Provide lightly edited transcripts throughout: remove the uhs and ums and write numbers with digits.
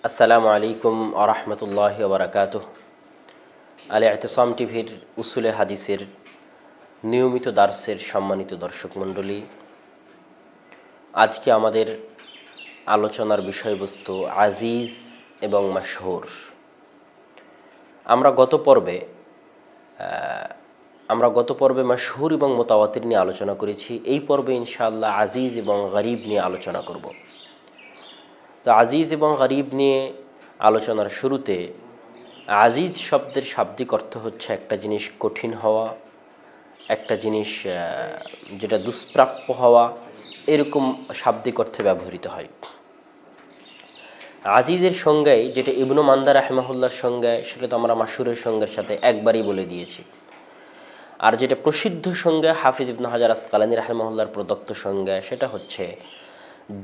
আসসালামু আলাইকুম আ রহমতুল্লাহি ওয়া বারাকাতুহু। আল ইতিসাম টিভির উসুলে হাদিসের নিয়মিত দার্সের সম্মানিত দর্শক মণ্ডলী, আজকে আমাদের আলোচনার বিষয়বস্তু আজিজ এবং মাশহুর। আমরা গত পর্বে মাশহুর এবং মুতাওয়াতির নিয়ে আলোচনা করেছি। এই পর্বে ইনশাআল্লাহ আজিজ এবং গরিব নিয়ে আলোচনা করব। তো আজিজ এবং গরিব নিয়ে আলোচনার শুরুতে আজিজ শব্দের শাব্দিক অর্থ হচ্ছে একটা জিনিস কঠিন হওয়া, একটা জিনিস যেটা দুষ্প্রাপ্য হওয়া, এরকম শাব্দিক অর্থে ব্যবহৃত হয়। আজিজের সংজ্ঞায় যেটা ইবনু মান্দা রাহিমাহুল্লাহর সংজ্ঞায়, সেটা তো আমরা মাশহুরের সংজ্ঞার সাথে একবারই বলে দিয়েছি। আর যেটা প্রসিদ্ধ সংজ্ঞা হাফিজ ইবনে হাজার আসকালানী রাহিমাহুল্লাহর প্রদত্ত সংজ্ঞা, সেটা হচ্ছে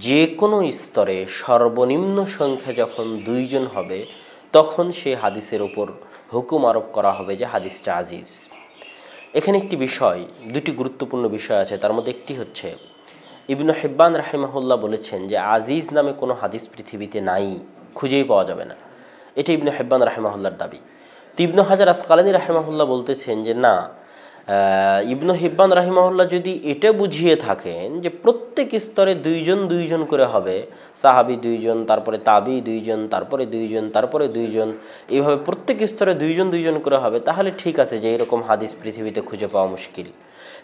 যে কোনো স্তরে সর্বনিম্ন সংখ্যা যখন দুইজন হবে তখন সে হাদিসের ওপর হুকুম আরোপ করা হবে যে হাদিসটা আজিজ। এখানে দুটি গুরুত্বপূর্ণ বিষয় আছে। তার মধ্যে একটি হচ্ছে ইবনে হিব্বান রাহিমাহুল্লাহ বলেছেন যে আজিজ নামে কোনো হাদিস পৃথিবীতে নাই, খুঁজেই পাওয়া যাবে না। এটা ইবনে হিব্বান রাহিমাহুল্লাহর দাবি। তো ইবনে হাজার আসকালানী রাহিমাহুল্লাহ বলতেছেন যে না, ইবনে হিব্বান রাহিমাহুল্লাহ যদি এটা বুঝিয়ে থাকেন যে প্রত্যেক স্তরে দুইজন করে হবে, সাহাবী দুইজন, তারপরে তাবি দুইজন, তারপরে দুইজন, তারপরে দুইজন, এইভাবে প্রত্যেক স্তরে দুইজন করে হবে, তাহলে ঠিক আছে যে এরকম হাদিস পৃথিবীতে খুঁজে পাওয়া মুশকিল।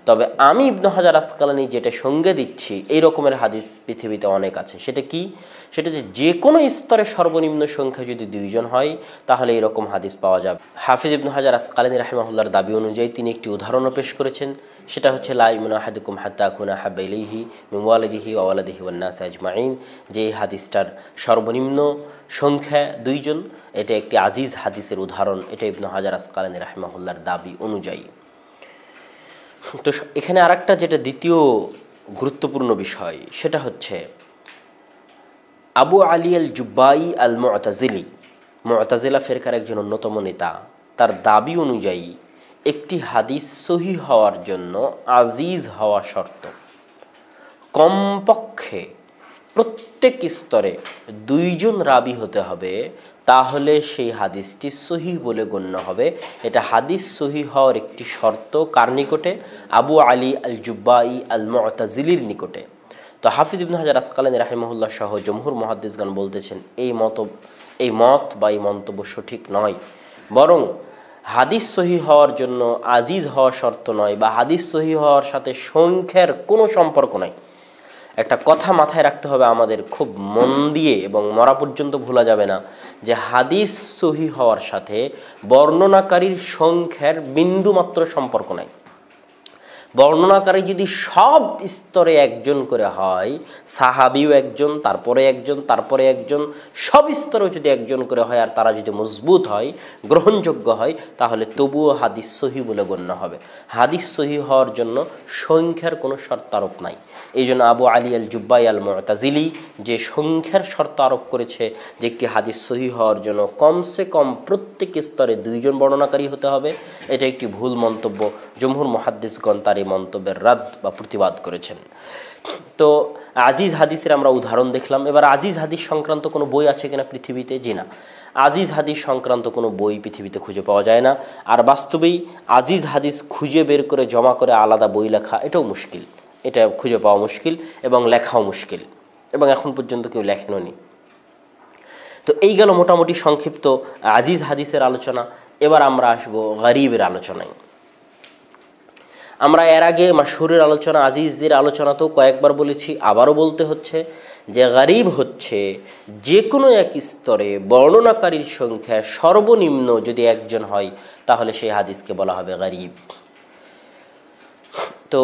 তবে আমি ইবনে হাজার আসকালানী যেটা সঙ্গে দিচ্ছি, এই রকমের হাদিস পৃথিবীতে অনেক আছে। সেটা কি? সেটা যে কোনো স্তরে সর্বনিম্ন সংখ্যা যদি দুইজন হয় তাহলে এরকম হাদিস পাওয়া যাবে। হাফিজ ইবনে হাজার আসকালানী রাহিমাহুল্লাহর দাবি অনুযায়ী তিনি একটি উদাহরণও পেশ করেছেন। সেটা হচ্ছে লা ইউমিনু আহাদুকুম হাত্তা আকুনা আহাব্বা ইলাইহি মিন ওয়ালিদিহি ওয়া ওয়ালাদিহি ওয়ান নাসি আজমাইন, যে এই হাদিসটার সর্বনিম্ন সংখ্যা দুইজন, এটা একটি আজিজ হাদিসের উদাহরণ। এটা ইবনে হাজার আসকালানী রাহিমাহুল্লাহর দাবি অনুযায়ী। তো এখানে আরেকটা যেটা দ্বিতীয় গুরুত্বপূর্ণ বিষয়, সেটা হচ্ছে আবু আলী আল জুব্বাই আল মুতাজিলি, মুতাজিলা ফিরকার একজন অন্যতম নেতা, তার দাবি অনুযায়ী একটি হাদিস সহিহ হওয়ার জন্য আজিজ হওয়া শর্ত। কমপক্ষে প্রত্যেক স্তরে দুইজন রাবি হতে হবে, তাহলে সেই হাদিসটি সহিহ বলে গণ্য হবে। এটা হাদিস সহিহ হওয়ার একটি শর্ত। কার নিকটে? আবু আলী আল জুব্বাই আল মুতাজিলির নিকটে। তো হাফিজ ইবনে হাজার আসকালানী রাহিমাহুল্লাহ সহ জমহুর মুহাদ্দিসগণ বলতেছেন এই মত বা এই মন্তব্য সঠিক নয়, বরং হাদিস সহিহ হওয়ার জন্য আজিজ হওয়া শর্ত নয়, বা হাদিস সহিহ হওয়ার সাথে সংখ্যার কোনো সম্পর্ক নাই। একটা কথা মাথায় রাখতে হবে আমাদের, খুব মন দিয়ে, এবং মরা পর্যন্ত ভোলা যাবে না, যে হাদিস সহিহ হওয়ার সাথে বর্ণনাকারীর সংখ্যার বিন্দুমাত্র সম্পর্ক নাই। বর্ণনাকারী যদি সব স্তরে একজন করে হয়, সাহাবিও একজন, তারপরে একজন, তারপরে একজন, সব স্তরেও যদি একজন করে হয়, আর তারা যদি মজবুত হয়, গ্রহণযোগ্য হয়, তাহলে তবুও হাদিস সহিহ বলে গণ্য হবে। হাদিস সহিহ হওয়ার জন্য সংখ্যার কোনো শর্ত আরোপ নাই। এই জন্য আবু আলী আল জুব্বাই আল মুতাজিলি যে সংখ্যার শর্ত আরোপ করেছে যে একটি হাদিস সহিহ হওয়ার জন্য কমসে কম প্রত্যেক স্তরে দুইজন বর্ণনাকারী হতে হবে, এটা একটি ভুল মন্তব্য। জমহুর মুহাদ্দিসগণ তার এই মন্তব্যের রাদ বা প্রতিবাদ করেছেন। তো আজিজ হাদিসের আমরা উদাহরণ দেখলাম। এবার আজিজ হাদিস সংক্রান্ত কোনো বই আছে কিনা পৃথিবীতে? জি না, আজিজ হাদিস সংক্রান্ত কোনো বই পৃথিবীতে খুঁজে পাওয়া যায় না। আর বাস্তবেই আজিজ হাদিস খুঁজে বের করে জমা করে আলাদা বই লেখা, এটাও মুশকিল। এটা খুঁজে পাওয়া মুশকিল এবং লেখাও মুশকিল, এবং এখন পর্যন্ত কেউ লেখেনও নি। তো এই গেল মোটামুটি সংক্ষিপ্ত আজিজ হাদিসের আলোচনা। এবার আমরা আসবো গরিবের আলোচনায়। আমরা এর আগে মাশহুরের আলোচনা, আজিজের আলোচনা তো কয়েকবার বলেছি, আবারও বলতে হচ্ছে যে গরিব হচ্ছে যে কোনো এক স্তরে বর্ণনাকারীর সংখ্যা সর্বনিম্ন যদি একজন হয়, তাহলে সেই হাদিসকে বলা হবে গরিব। তো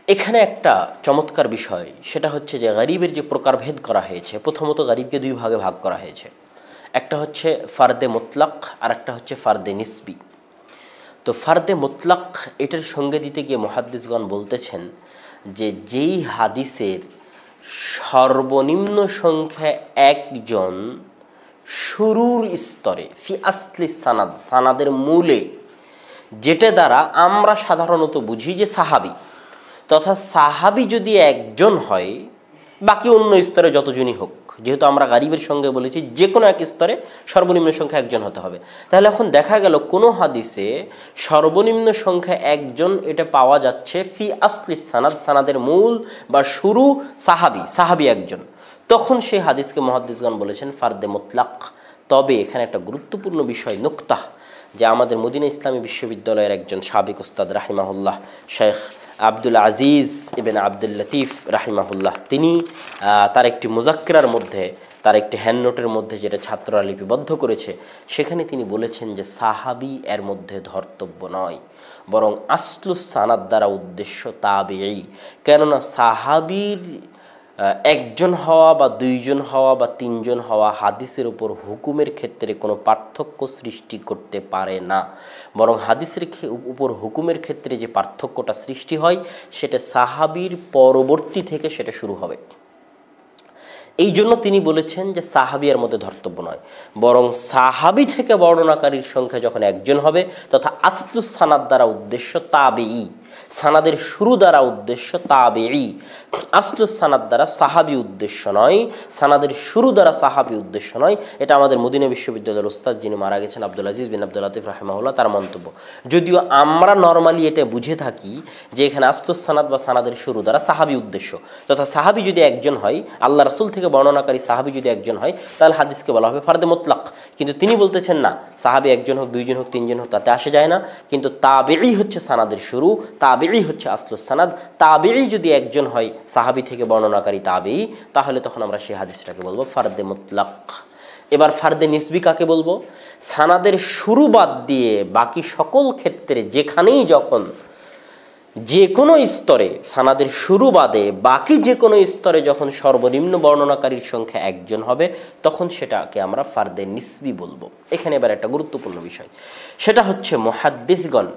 এখানে একটা চমৎকার বিষয়, সেটা হচ্ছে যে গরিবের যে প্রকারভেদ করা হয়েছে, প্রথমত গরিবকে দুই ভাগে ভাগ করা হয়েছে। একটা হচ্ছে ফারদে মুতলাক, আর একটা হচ্ছে ফারদে নিসবি। তো ফারদে মুতলাক এটার সঙ্গে দিতে গিয়ে মুহাদ্দিসগণ বলতেছেন যে যেই হাদিসের সর্বনিম্ন সংখ্যা একজন শুরুর স্তরে, ফি আসলি সানাদ, সানাদের মূলে, যেটা দ্বারা আমরা সাধারণত বুঝি যে সাহাবী, তথা সাহাবী যদি একজন হয় বাকি অন্য স্তরে যতজনই হোক, যেহেতু আমরা গারিবের সঙ্গে বলেছি যে কোনো এক স্তরে সর্বনিম্ন সংখ্যা একজন হতে হবে। তাহলে এখন দেখা গেল কোনো হাদিসে সর্বনিম্ন সংখ্যা একজন এটা পাওয়া যাচ্ছে ফি আসলি সানাদ, সানাদের মূল বা শুরু সাহাবি একজন, তখন সেই হাদিসকে মুহাদ্দিসগণ বলেছেন ফারদে মুতলাক। তবে এখানে একটা গুরুত্বপূর্ণ বিষয় নুকতা, যে আমাদের মদিনা ইসলামী বিশ্ববিদ্যালয়ের একজন সাবেক উস্তাদ রাহিমাহুল্লাহ শেখ আব্দুল আজিজ ইবনে আব্দুল লতিফ রাহিমাহুল্লাহ, তিনি তার একটি মুজাক্কিরার মধ্যে, তার একটি হ্যান্ডনোটের মধ্যে যেটা ছাত্ররা লিপিবদ্ধ করেছে, সেখানে তিনি বলেছেন যে সাহাবি এর মধ্যে ধর্তব্য নয়, বরং আসলুস সানাদ দ্বারা উদ্দেশ্য তাবেঈ। কেননা সাহাবির একজন হওয়া বা দুইজন হওয়া বা তিনজন হওয়া হাদিসের উপর হুকুমের ক্ষেত্রে কোনো পার্থক্য সৃষ্টি করতে পারে না, বরং হাদিসের উপর হুকুমের ক্ষেত্রে যে পার্থক্যটা সৃষ্টি হয় সেটা সাহাবির পরবর্তী থেকে সেটা শুরু হবে। এই জন্য তিনি বলেছেন যে সাহাবি এর মধ্যে ধর্তব্য নয়, বরং সাহাবি থেকে বর্ণনাকারীর সংখ্যা যখন একজন হবে তথা আসলুস সানাদ দ্বারা উদ্দেশ্য তাবেঈ, সানাদের শুরু দ্বারা উদ্দেশ্য তাবেঈ। আসলুস সানাদ দ্বারা সাহাবি উদ্দেশ্য নয়, সানাদের শুরু দ্বারা সাহাবি উদ্দেশ্য নয়। এটা আমাদের মদিনা বিশ্ববিদ্যালয়ের ওস্তাদ যিনি মারা গেছেন আব্দুল আজিজ বিন আব্দুল লতিফ রাহিমাহুল্লাহ তার মন্তব্য। যদিও আমরা নর্মালি এটা বুঝে থাকি যে এখানে আসলুস সানাদ বা সানাদের শুরু দ্বারা সাহাবি উদ্দেশ্য, তথা সাহাবি যদি একজন হয়, আল্লাহ রাসূল থেকে বর্ণনাকারী সাহাবি যদি একজন হয়, তাহলে হাদিসকে বলা হবে ফারদে মুতলাক। কিন্তু তিনি বলতেছেন না, সাহাবি একজন হোক, দুইজন হোক, তিনজন হোক, তাতে আসে যায় না, কিন্তু তাবেঈ হচ্ছে সানাদের শুরু, তাবেঈ হচ্ছে আসলুস সানাদ। তাবেঈ যদি একজন হয়, সাহাবি থেকে বর্ণনাকারী তাবেঈ, তাহলে তখন আমরা সেই হাদিসটাকে বলবো ফারদে মুতলাক। এবার ফারদে নিসবি কাকে বলবো? সানাদের শুরু বাদ দিয়ে বাকি সকল ক্ষেত্রে যেখানেই যখন যে কোনো স্তরে, সানাদের শুরু বাদে বাকি যে কোনো স্তরে যখন সর্বনিম্ন বর্ণনাকারীর সংখ্যা একজন হবে, তখন সেটাকে আমরা ফারদে নিসবি বলবো। এখানে এবার একটা গুরুত্বপূর্ণ বিষয়, সেটা হচ্ছে মুহাদ্দিসগণ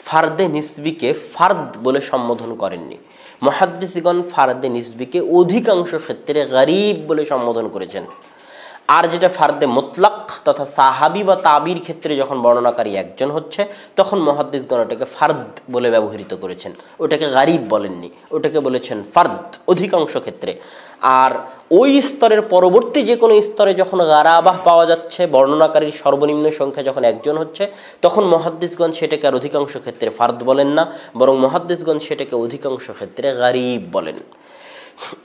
ফারদে নিসবিকে ফারদ বলে সম্বোধন করেননি। মুহাদ্দিসগণ ফারদে নিসবিকে অধিকাংশ ক্ষেত্রে গরীব বলে সম্বোধন করেছেন। আর যেটা ফারদে মুতলাক তথা সাহাবি বা তাবির ক্ষেত্রে যখন বর্ণনাকারী একজন হচ্ছে, তখন মুহাদ্দিসগণ ওটাকে ফারদ বলে ব্যবহৃত করেছেন, ওটাকে গরীব বলেননি, ওটাকে বলেছেন ফারদ অধিকাংশ ক্ষেত্রে। আর ওই স্তরের পরবর্তী যে কোনো স্তরে যখন গারাবাহ পাওয়া যাচ্ছে, বর্ণনাকারীর সর্বনিম্ন সংখ্যা যখন একজন হচ্ছে, তখন মুহাদ্দিসগণ সেটাকে আর অধিকাংশ ক্ষেত্রে ফারদ বলেন না, বরং মুহাদ্দিসগণ সেটাকে অধিকাংশ ক্ষেত্রে গরীব বলেন।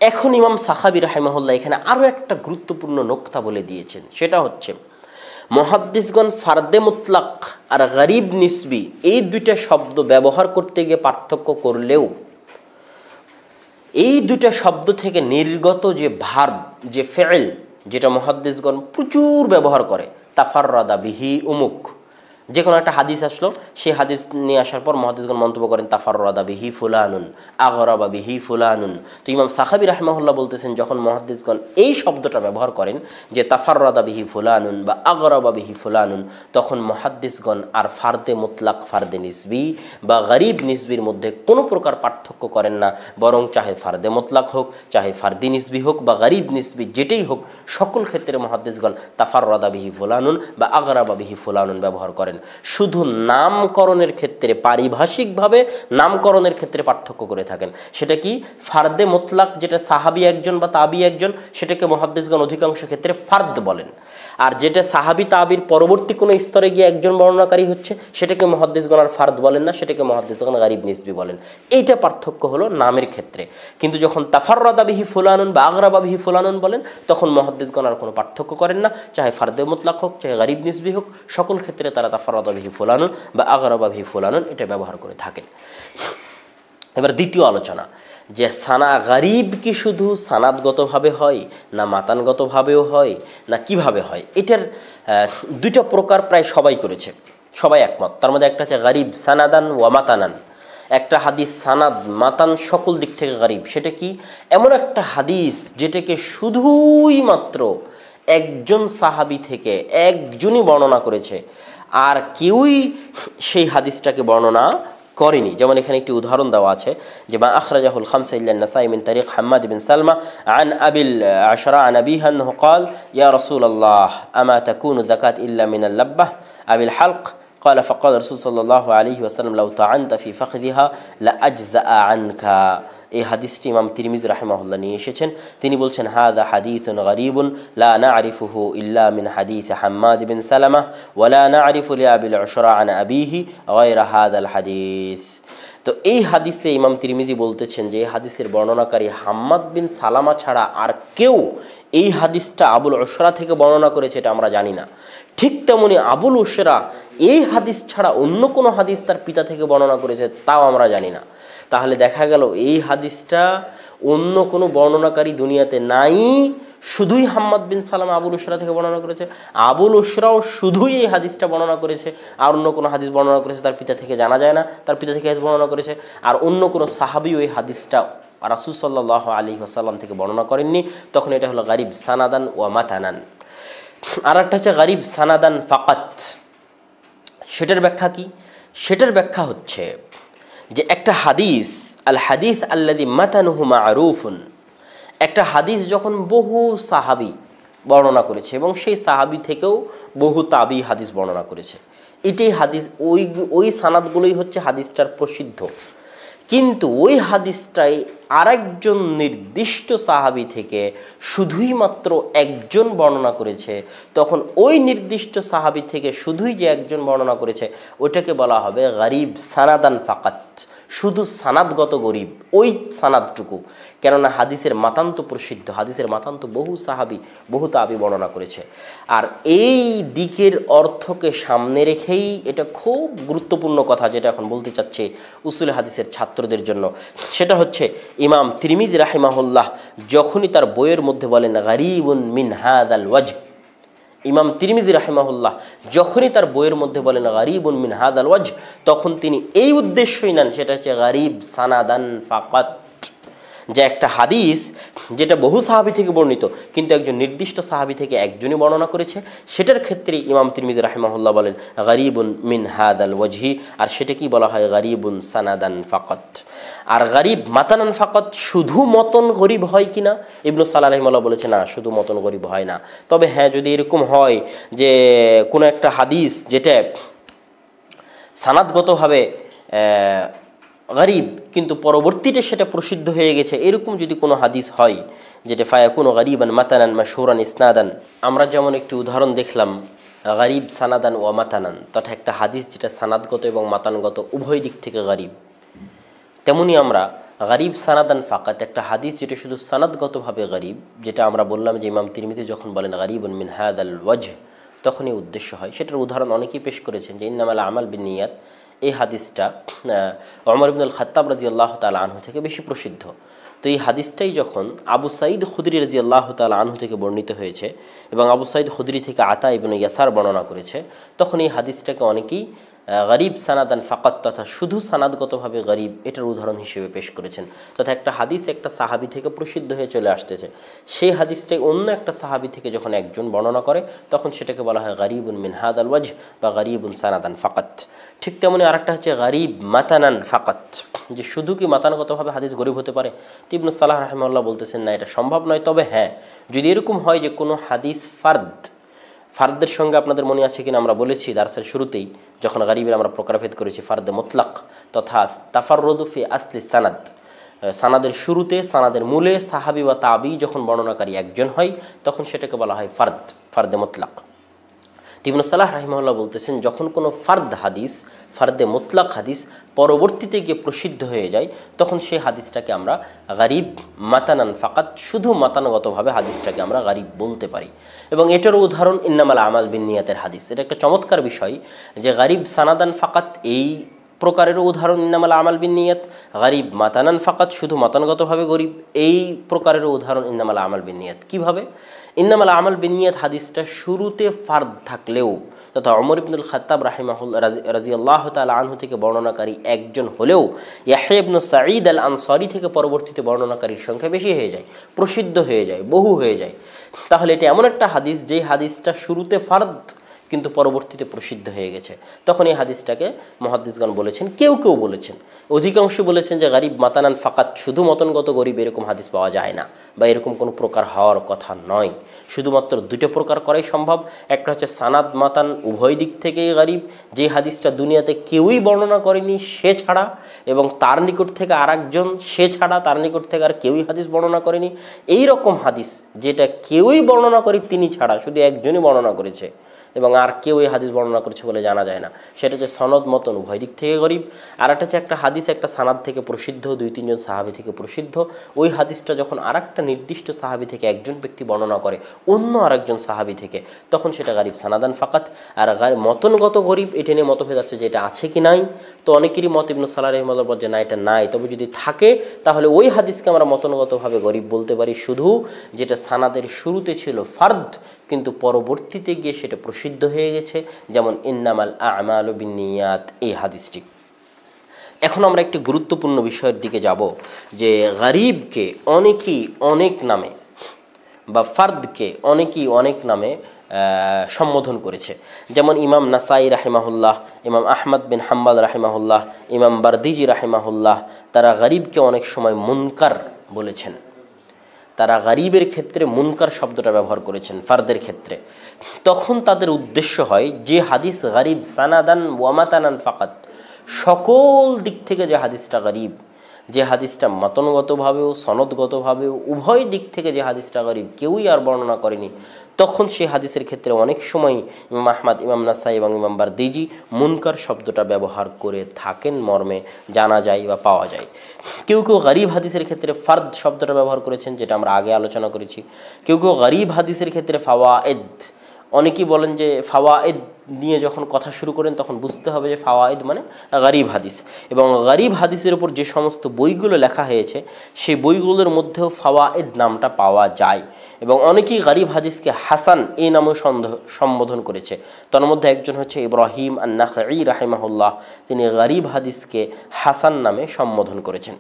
এখন ইমাম সাখাবী রাহিমাহুল্লাহ এখানে আরো একটা গুরুত্বপূর্ণ নোকতা বলে দিয়েছেন, সেটা হচ্ছে মুহাদ্দিসগণ ফারদে মুতলাক আর গরীব নিসবি এই দুইটা শব্দ ব্যবহার করতে গিয়ে পার্থক্য করলেও এই দুইটা শব্দ থেকে নির্গত যে ভার্ব, যে ফেল, যেটা মুহাদ্দিসগণ প্রচুর ব্যবহার করে, তাফাররাদা বিহি উমুক, যে কোনো একটা হাদিস আসলো, সেই হাদিস নিয়ে আসার পর মুহাদ্দিসগণ মন্তব্য করেন তাফাররাদা বিহি ফুলানুন, আগরাবা বিহি ফুলানুন। তো ইমাম সাখাবী রাহিমাহুল্লাহ বলতেছেন, যখন মুহাদ্দিসগণ এই শব্দটা ব্যবহার করেন যে তাফাররাদা বিহি ফুলানুন বা আগরাবা বিহি ফুলানুন, তখন মুহাদ্দিসগণ আর ফারদে মুতলাক, ফারদে নিসবি বা গরীব নিসবির মধ্যে কোনো প্রকার পার্থক্য করেন না, বরং চাহে ফারদে মুতলাক হোক, চাহে ফারদি নিসবি হোক বা গরীব নিসবি যেটাই হোক, সকল ক্ষেত্রে মুহাদ্দিসগণ তাফাররাদা বিহি ফুলানুন বা আগরাবা বিহি ফুলানুন ব্যবহার করেন। শুধু নামকরণের ক্ষেত্রে, পারিভাষিকভাবে নামকরণের ক্ষেত্রে পার্থক্য করে থাকেন। সেটা কি? ফারদে মুতলাক যেটা সাহাবি একজন বা তাবি একজন, সেটাকে মুহাদ্দিসগণ অধিকাংশ ক্ষেত্রে ফারদ বলেন। আর যেটা সাহাবি তাবির পরবর্তী কোনো স্তরে গিয়ে একজন বর্ণনাকারী হচ্ছে, সেটাকে মুহাদ্দিসগণ আর ফারদ বলেন না, সেটাকে মুহাদ্দিসগণ গরীব নিসবি বলেন। এইটা পার্থক্য হলো নামের ক্ষেত্রে। কিন্তু যখন তাফাররাদা বিহি ফুলানুন বা আগরাবা বিহি ফুলানুন বলেন, তখন মুহাদ্দিসগণ আর কোনো পার্থক্য করেন না, চাহে ফারদে মুতলাক হোক, চাহে গরীব নিসবি হোক, সকল ক্ষেত্রে তারা তাফাররাদা বিহি ফুলানুন বা আগরাবা বিহি ফুলানুন এটা ব্যবহার করে থাকেন। এবার দ্বিতীয় আলোচনা, যে সানা গরীব কি শুধু সানাদগতভাবে হয়, না মাতানগতভাবেও হয়, না কিভাবে হয়? এটার দুইটা প্রকার প্রায় সবাই করেছে, সবাই একমত। তার মধ্যে একটা হচ্ছে গরীব সানাদান ওয়া মাতানান। একটা হাদিস সানাদ মাতান সকল দিক থেকে গরীব। সেটা কি? এমন একটা হাদিস যেটাকে শুধুই মাত্র একজন সাহাবী থেকে একজনই বর্ণনা করেছে, আর কেউই সেই হাদিসটাকে বর্ণনা করেনি। যেমন এখানে একটি উদাহরণ দেওয়া আছে, যে মা আখরাজাহুল খামসা ইল্লা আন-নাসাই মিন তারিক হাম্মাদ বিন সালমা আন আবিল আশরা আন আবিহি আনহু قال يا رسول الله اما تكون الزكاة الا من اللبة ابي الحلق قال فقال رسول صلى الله عليه وسلم لو طعنت في فخذها لاجزأ عنك এই হাদিসটি ইমাম তিরমিজি রাহিমাহুল্লাহ নিয়ে এসেছেন। তিনি বলছেন, হাযা হাদীসুন গরীবুন লা না'রিফুহু ইল্লা মিন হাদীস হাম্মাদ বিন সালামা ওয়া লা না'রিফু লিআবিল উশরা আন আবিহি গায়রা হাযাল হাদীস। তো এই হাদিসে ইমাম তিরমিজি বলতেছেন যে এই হাদিসের বর্ণনাকারী হাম্মাদ বিন সালামা ছাড়া আর কেউ এই হাদিসটা আবুল উশরা থেকে বর্ণনা করেছে এটা আমরা জানি না। ঠিক তেমনি আবুল উশরা এই হাদিস ছাড়া অন্য কোনো হাদিস তার পিতা থেকে বর্ণনা করেছে তাও আমরা জানি না। তাহলে দেখা গেল এই হাদিসটা অন্য কোনো বর্ণনাকারী দুনিয়াতে নাই, শুধুই হাম্মাদ বিন সালামা আবুল উশরা থেকে বর্ণনা করেছে। আবুল উশরাও শুধুই এই হাদিসটা বর্ণনা করেছে, আর অন্য কোনো হাদিস বর্ণনা করেছে তার পিতা থেকে জানা যায় না, তার পিতা থেকে হাদিস বর্ণনা করেছে। আর অন্য কোনো সাহাবীও এই হাদিসটা রাসূল সাল্লাল্লাহু আলাইহি ওয়াসাল্লাম থেকে বর্ণনা করেননি। তখন এটা হলো গরীব সানাদান ওয়া মাতানান। আর একটা হচ্ছে গরীব সানাদান ফাকাত। সেটার ব্যাখ্যা কি? সেটার ব্যাখ্যা হচ্ছে যে একটা হাদিস, আল হাদিস আল্লাযী মাতানুহু মা'রুফুন, একটা হাদিস যখন বহু সাহাবী বর্ণনা করেছে এবং সেই সাহাবী থেকেও বহু তাবী হাদিস বর্ণনা করেছে, এটাই হাদিস, ওই সানাদগুলোই হচ্ছে হাদিসটার প্রসিদ্ধ। কিন্তু ওই হাদিসটাই আরেকজন নির্দিষ্ট সাহাবী থেকে শুধুই মাত্র একজন বর্ণনা করেছে, তখন ওই নির্দিষ্ট সাহাবী থেকে শুধুই যে একজন বর্ণনা করেছে ওইটাকে বলা হবে গরীব সানাদান ফাকাত, শুধু সানাদগত গরীব ওই সানাদটুকু। কেননা হাদিসের মাতান্ত প্রসিদ্ধ, হাদিসের মাতান্ত বহু সাহাবী বহু তাবী বর্ণনা করেছে। আর এই দিকের অর্থকে সামনে রেখেই এটা খুব গুরুত্বপূর্ণ কথা যেটা এখন বলতে চাচ্ছে উসুল হাদিসের ছাত্রদের জন্য, সেটা হচ্ছে ইমাম তিরমিজি রাহিমাহুল্লাহ যখনই তার বইয়ের মধ্যে বলেন গরীবুন মিন হাযাল ওয়াজহ, ইমাম তিরমিজি রাহিমাহুল্লাহ যখনই তার বইয়ের মধ্যে বলেন গরীবুন মিন হাযাল ওয়াজহ, তখন তিনি এই উদ্দেশ্যই নেন, সেটা হচ্ছে গরীব সানাদান ফাকাত, যে একটা হাদিস যেটা বহু সাহাবী থেকে বর্ণিত কিন্তু একজন নির্দিষ্ট সাহাবী থেকে একজনই বর্ণনা করেছে, সেটার ক্ষেত্রে ইমাম তিরমিজি রাহিমাহুল্লাহ বলেন গরীবুন মিন হাযাল ওয়াজহি, আর সেটা কি বলা হয় গরীবুন সানাদান ফাকাত। আর গরীব মাতানান ফাকাত, শুধু মতন গরীব হয় কিনা, ইবনু সালাহ রাহিমাহুল্লাহ বলেছে না, শুধু মতন গরীব হয় না। তবে হ্যাঁ, যদি এরকম হয় যে কোনো একটা হাদিস যেটা সানাদগতভাবে গরীব কিন্তু পরবর্তীতে সেটা প্রসিদ্ধ হয়ে গেছে, এরকম যদি কোনো হাদিস হয় যেটা ফায়াকুনু গরীবান মাতানান মাশহুরান ইসনাদান, আমরা যেমন একটি উদাহরণ দেখলাম গরীব সানাদান ওয়া মাতানান, তথা একটা হাদিস যেটা সানাদগত এবং মাতানগত উভয় দিক থেকে গরীব, তেমনি আমরা গরীব সানাদান ফাকাত, একটা হাদিস যেটা শুধু সানাদগতভাবে গরীব, যেটা আমরা বললাম যে ইমাম তিরমিজি যখন বলেন গরীবুন মিন হাযাল ওয়াজহ তখনই উদ্দেশ্য হয়। সেটার উদাহরণ অনেকেই পেশ করেছেন যে ইন্নামাল আমাল বিন্নিয়াত, এই হাদিসটা ওমর ইবনুল খাত্তাব রাদিয়াল্লাহু তাআলা আনহু থেকে বেশি প্রসিদ্ধ। তো এই হাদিসটাই যখন আবু সাঈদ খুদরি রাদিয়াল্লাহু তাআলা আনহু থেকে বর্ণিত হয়েছে এবং আবু সাঈদ খুদরি থেকে আতা ইবনে ইয়াসার বর্ণনা করেছে, তখন এই হাদিসটাকে অনেকেই গরীব সানাদান ফাকাত তথা শুধু সানাদগতভাবে গরীব এটার উদাহরণ হিসেবে পেশ করেছেন। তথা একটা হাদিস একটা সাহাবী থেকে প্রসিদ্ধ হয়ে চলে আসতেছে, সেই হাদিসটাই অন্য একটা সাহাবী থেকে যখন একজন বর্ণনা করে তখন সেটাকে বলা হয় গরীবুন মিন হাযাল ওয়াজহ বা গরীবুন সানাদান ফাকাত। ঠিক তেমনি আরেকটা হচ্ছে গরীব মাতানান ফাকাত, যে শুধু কি মাতানগতভাবে হাদিস গরীব হতে পারে? তো ইবনু সালাহ রাহিমাহুল্লাহ বলতেছেন না, এটা সম্ভব নয়। তবে হ্যাঁ, যদি এরকম হয় যে কোনো হাদিস ফার্দের সঙ্গে, আপনাদের মনে আছে কিনা আমরা বলেছি দার্সের শুরুতেই যখন গরীবের আমরা প্রকারভেদ করেছি, ফার্দে মুতলাক তথা তাফাররুদু ফি আসলি সানাদ, সানাদের শুরুতে সানাদের মূলে সাহাবী বা তাবী যখন বর্ণনাকারী একজন হয় তখন সেটাকে বলা হয় ফার্দে মুতলাক। ইবনু সালাহ রাহিমাহুল্লাহ বলতেছেন যখন কোনো ফার্দে মুতলাক হাদিস পরবর্তীতে গিয়ে প্রসিদ্ধ হয়ে যায় তখন সেই হাদিসটাকে আমরা গরীব মাতানান ফাকাত, শুধু মাতানগতভাবে হাদিসটাকে আমরা গরীব বলতে পারি। এবং এটারও উদাহরণ ইন্নামাল আমাল বিন্নিয়াতের হাদিস। এটা একটা চমৎকার বিষয় যে গরীব সানাদান ফাকাত এই প্রকারেরও উদাহরণ ইন্নামাল আমাল বিন্নিয়াত, গরীব মাতানান ফাকাত শুধু মাতানগতভাবে গরীব এই প্রকারেরও উদাহরণ ইন্নামাল আমাল বিন্নিয়াত। কিভাবে? ইন্নামাল আমাল বিন্নিয়াত হাদিসটা শুরুতে ফার্দ থাকলেও তথা ওমর ইবনুল খাত্তাব রাহিমাহুল্লাহ রাদিয়াল্লাহু তাআলা আনহু থেকে বর্ণনাকারী একজন হলেও ইয়াহইয়া ইবনু সাঈদ আল আনসারী থেকে পরবর্তীতে বর্ণনাকারীর সংখ্যা বেশি হয়ে যায়, প্রসিদ্ধ হয়ে যায়, বহু হয়ে যায়। তাহলে এটা এমন একটা হাদিস যে হাদিসটা শুরুতে ফার্দ কিন্তু পরবর্তীতে প্রসিদ্ধ হয়ে গেছে, তখন এই হাদিসটাকে মুহাদ্দিসগণ বলেছেন, কেউ কেউ বলেছেন, অধিকাংশ বলেছেন যে গারিব মাতানান ফাকাত, শুধু মতনগত গরিব এরকম হাদিস পাওয়া যায় না, বা এরকম কোনো প্রকার হওয়ার কথা নয়। শুধুমাত্র দুটো প্রকার করাই সম্ভব। একটা হচ্ছে সানাদ মাতান, উভয় দিক থেকেই গারিব, যে হাদিসটা দুনিয়াতে কেউই বর্ণনা করেনি সে ছাড়া, এবং তার নিকট থেকে আরেকজন সে ছাড়া, তার নিকট থেকে আর কেউই হাদিস বর্ণনা করেনি। এই রকম হাদিস যেটা কেউই বর্ণনা করে তিনি ছাড়া, শুধু একজনই বর্ণনা করেছে এবং আর কেউ এই হাদিস বর্ণনা করেছে বলে জানা যায় না, সেটা হচ্ছে সনদ মতন উভয় দিক থেকে গরিব। আর একটা হচ্ছে একটা হাদিস একটা সানাদ থেকে প্রসিদ্ধ, 2-3 জন সাহাবী থেকে প্রসিদ্ধ, ওই হাদিসটা যখন আর একটা নির্দিষ্ট সাহাবী থেকে একজন ব্যক্তি বর্ণনা করে অন্য আরেকজন সাহাবী থেকে, তখন সেটা গারিব সানাদান ফাকাত। আর মতনগত গরিব, এটা নিয়ে মতভেদ আছে যে এটা আছে কি নাই। তো অনেকেরই মত, ইবনে সালাহ রাহিমাহুল্লাহ বলেন যে না, এটা নাই, তবে যদি থাকে তাহলে ওই হাদিসকে আমরা মতনগতভাবে গরিব বলতে পারি, শুধু যেটা সানাদের শুরুতে ছিল ফার্দ, কিন্তু পরবর্তীতে গিয়ে সেটা প্রসিদ্ধ হয়ে গেছে, যেমন ইন্নামাল আমালু বিন্নিয়াত, এই হাদিসটি। এখন আমরা একটি গুরুত্বপূর্ণ বিষয়ের দিকে যাব, যে গরিবকে অনেকেই অনেক নামে বা ফার্দকে অনেকেই অনেক নামে সম্বোধন করেছে। যেমন ইমাম নাসাই রাহিমাহুল্লাহ, ইমাম আহমদ বিন হাম্বাল রাহিমাহুল্লাহ, ইমাম বারদিজি রাহিমাহুল্লাহ, তারা গরিবকে অনেক সময় মুনকার বলেছেন। তারা গরিবের ক্ষেত্রে মুনকার শব্দটা ব্যবহার করেছেন ফার্দের ক্ষেত্রে। তখন তাদের উদ্দেশ্য হয় যে হাদিস গরিব সানাদান ওয়ামাতানান ফাকাত, সকল দিক থেকে যে হাদিসটা গরিব, যে হাদিসটা মাতনগতভাবেও সনদগতভাবেও উভয় দিক থেকে যে হাদিসটা গরিব, কেউই আর বর্ণনা করেনি, তখন সেই হাদিসের ক্ষেত্রে অনেক সময় ইমাম আহমদ, ইমাম নাসাই এবং ইমাম বারদিজি মুনকার শব্দটা ব্যবহার করে থাকেন মর্মে জানা যায় বা পাওয়া যায়। কেউ কেউ গরিব হাদিসের ক্ষেত্রে ফার্দ শব্দটা ব্যবহার করেছেন, যেটা আমরা আগে আলোচনা করেছি। কেউ কেউ গরিব হাদিসের ক্ষেত্রে ফাওয়ায়েদ, অনেকেই বলেন যে ফাওয়ায়েদ নিয়ে যখন কথা শুরু করেন তখন বুঝতে হবে যে ফাওয়ায়েদ মানে গরিব হাদিস, এবং গরিব হাদিসের উপর যে সমস্ত বইগুলো লেখা হয়েছে সেই বইগুলোর মধ্যেও ফাওয়ায়েদ নামটা পাওয়া যায়। এবং অনেকেই গরিব হাদিসকে হাসান এই নামেও সম্বোধন করেছে। তার মধ্যে একজন হচ্ছে ইব্রাহিম আন-নাখাঈ রাহিমাহুল্লাহ, তিনি গরিব হাদিসকে হাসান নামে সম্বোধন করেছেন।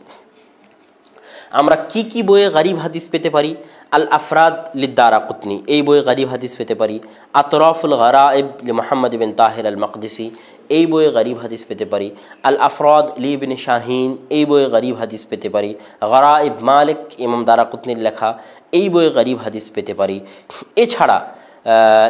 আমরা কি কি বইয়ে গরিব হাদিস পেতে পারি? আল আফরাদ লিদ-দারাকুতনি, এই বইয়ে গরিব হাদিস পেতে পারি। আতরাফুল গরায়েব লি মুহাম্মদ বিন তাহির আল মাকদিসি, এই বইয়ে গরিব হাদিস পেতে পারি। আল আফরাদ লি ইবনে শাহিন, এই বইয়ে গরিব হাদিস পেতে পারি। গরায়েব মালিক, ইমাম দারাকুতনির লেখা, এই বইয়ে গরিব হাদিস পেতে পারি। এছাড়া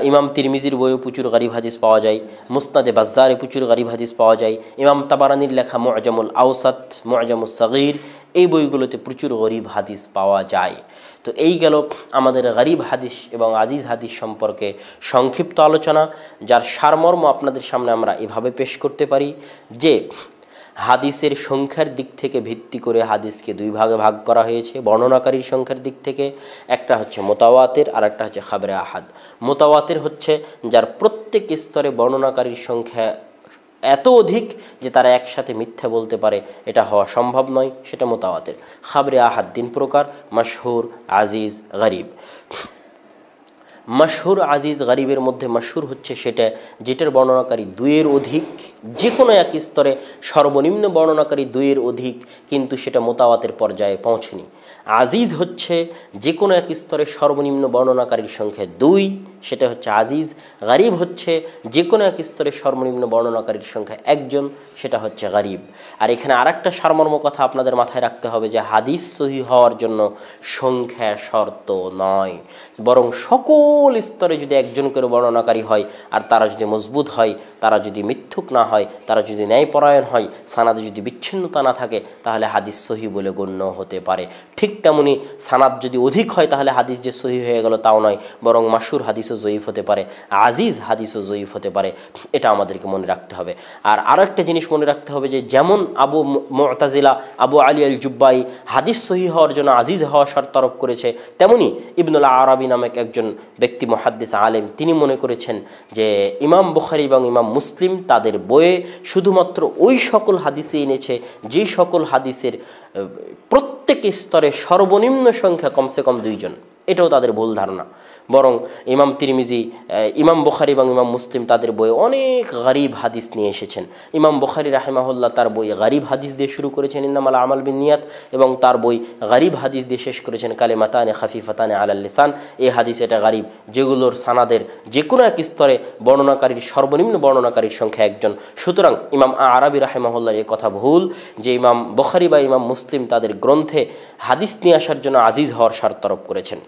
ইমাম তিরমিজির বইয়ে প্রচুর গরিব হাদিস পাওয়া যায়, মুসনাদে বাজ্জারে প্রচুর গরিব হাদিস পাওয়া যায়, ইমাম তাবারানির লেখা মুআজামুল আওসাত, মুআজামুস সাগীর, এই বইগুলোতে প্রচুর গরিব হাদিস পাওয়া যায়। তো এই গেল আমাদের গরিব হাদিস এবং আজিজ হাদিস সম্পর্কে সংক্ষিপ্ত আলোচনা, যার সারমর্ম আপনাদের সামনে আমরা এভাবে পেশ করতে পারি যে হাদিসের সংখ্যার দিক থেকে ভিত্তি করে হাদিসকে দুই ভাগে ভাগ করা হয়েছে। বর্ণনাকারীর সংখ্যার দিক থেকে একটা হচ্ছে মুতাওয়াতির, আর একটা হচ্ছে খাবরে আহাদ। মুতাওয়াতির হচ্ছে যার প্রত্যেক স্তরে বর্ণনাকারীর সংখ্যা এত অধিক যে তারা একসাথে মিথ্যা বলতে পারে, এটা হওয়া সম্ভব নয়, সেটা মুতাওয়াতির। খাবরে আহাদ 3 প্রকার: মাশহুর, আজিজ, গরিব। মশহুর, আজিজ, গরিবের মধ্যে মশহুর হচ্ছে সেটা যেটার বর্ণনাকারী 2-এর অধিক, যে কোনো এক স্তরে সর্বনিম্ন বর্ণনাকারী 2-এর অধিক, কিন্তু সেটা মুতাওয়াতির পর্যায়ে পৌঁছেনি। আজিজ হচ্ছে যে কোনো এক স্তরে সর্বনিম্ন বর্ণনাকারীর সংখ্যা 2, সেটা হচ্ছে আজিজ। গরিব হচ্ছে যে কোনো এক স্তরে সর্বনিম্ন বর্ণনাকারীর সংখ্যা 1জন, সেটা হচ্ছে গরিব। আর এখানে আরেকটা সারমর্ম কথা আপনাদের মাথায় রাখতে হবে যে হাদিস সহিহ হওয়ার জন্য সংখ্যা শর্ত নয়, বরং সকল স্তরে যদি একজন করে বর্ণনাকারী হয় আর তারা যদি মজবুত হয়, তারা যদি মিথ্যুক না হয়, তারা যদি ন্যায়পরায়ণ হয়, সানাদে যদি বিচ্ছিন্নতা না থাকে, তাহলে হাদিস সহিহ বলে গণ্য হতে পারে। ঠিক তেমনি সানাদ যদি অধিক হয় তাহলে হাদিস যে সহিহ হয়ে গেল তাও নয়, বরং মাশহুর হাদিসও জয়ীফ হতে পারে, আজিজ হাদিসও জয়ীফ হতে পারে। এটা আমাদেরকে মনে রাখতে হবে। আর আরও একটা জিনিস মনে রাখতে হবে যে যেমন আবু মুতাজিলা আবু আলী আল জুব্বাই হাদিস সহিহ হওয়ার জন্য আজিজ হওয়া শর্ত আরোপ করেছে, তেমনি ইবনুল আরাবি নামক একজন ব্যক্তি মুহাদ্দিস আলেম, তিনি মনে করেছেন যে ইমাম বুখারী এবং ইমাম মুসলিম তাদের বইয়ে শুধুমাত্র ওই সকল হাদিসে এনেছে যে সকল হাদিসের প্রত্যেক স্তরে সর্বনিম্ন সংখ্যা কমসে কম 2 জন। এটাও তাদের ভুল ধারণা। বরং ইমাম তিরমিজি, ইমাম বুখারী এবং ইমাম মুসলিম তাদের বইয়ে অনেক গরিব হাদিস নিয়ে এসেছেন। ইমাম বুখারী রাহিমাহুল্লাহ তার বই গরিব হাদিস দিয়ে শুরু করেছেন ইন্নামাল আমাল বিন্নিয়াত, এবং তার বই গরিব হাদিস দিয়ে শেষ করেছেন কালিমাতানে খাফিফাতানে আলাল লিসান। এই হাদিস এটা গরিব, যেগুলোর সানাদের যে কোনো এক স্তরে বর্ণনাকারীর সর্বনিম্ন বর্ণনাকারীর সংখ্যা একজন। সুতরাং ইমাম আরাবী রাহিমাহুল্লাহর এই কথা ভুল যে ইমাম বুখারী বা ইমাম মুসলিম তাদের গ্রন্থে হাদিস নিয়ে আসার জন্য আজিজ হওয়ার শর্ত আরোপ করেছেন।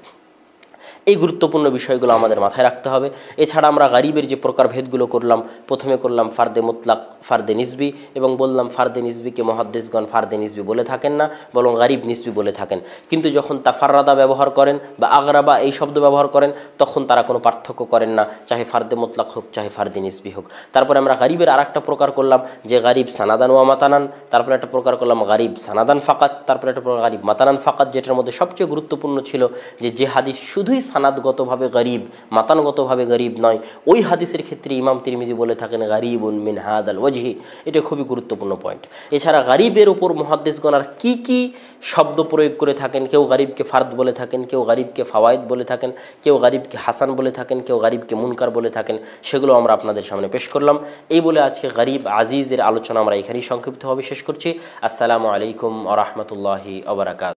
এই গুরুত্বপূর্ণ বিষয়গুলো আমাদের মাথায় রাখতে হবে। এছাড়া আমরা গরিবের যে প্রকারভেদগুলো করলাম, প্রথমে করলাম ফার্দে মুতলাক, ফার্দে নিসবি, এবং বললাম ফার্দে নিসবিকে মুহাদ্দিসগণ ফার্দে নিসবি বলে থাকেন না, বরং গরিব নিসবি বলে থাকেন। কিন্তু যখন তাফাররাদা ব্যবহার করেন বা আগরাবা এই শব্দ ব্যবহার করেন, তখন তারা কোনো পার্থক্য করেন না, চাহে ফার্দে মুতলাক হোক চাহে ফার্দে নিসবি হোক। তারপরে আমরা গরিবের আর একটা প্রকার করলাম যে গরিব সানাদান ওয়া মাতানান, তারপরে একটা প্রকার করলাম গরিব সানাদান ফাকাত, তারপরে একটা প্রকার গরিব মাতানান ফাকাত, যেটার মধ্যে সবচেয়ে গুরুত্বপূর্ণ ছিল যে হাদিস শুধুই সানাদগতভাবে গরিব, মাতানগতভাবে গরিব নয়, ওই হাদিসের ক্ষেত্রে ইমাম তিরমিজি বলে থাকেন গরিবুন মিন হাদাল ওয়াজহি। এটা খুবই গুরুত্বপূর্ণ পয়েন্ট। এছাড়া গরিবের উপর মুহাদ্দিসগণ আর কি কি শব্দ প্রয়োগ করে থাকেন, কেউ গরিবকে ফার্দ বলে থাকেন, কেউ গরিবকে ফাওয়ায়েদ বলে থাকেন, কেউ গরিবকে হাসান বলে থাকেন, কেউ গরিবকে মুনকার বলে থাকেন, সেগুলো আমরা আপনাদের সামনে পেশ করলাম। এই বলে আজকে গরিব আজিজের আলোচনা আমরা এখানেই সংক্ষিপ্তভাবে শেষ করছি। আসসালামু আলাইকুম ওয়া রাহমাতুল্লাহি ওয়া বারাকাতুহু।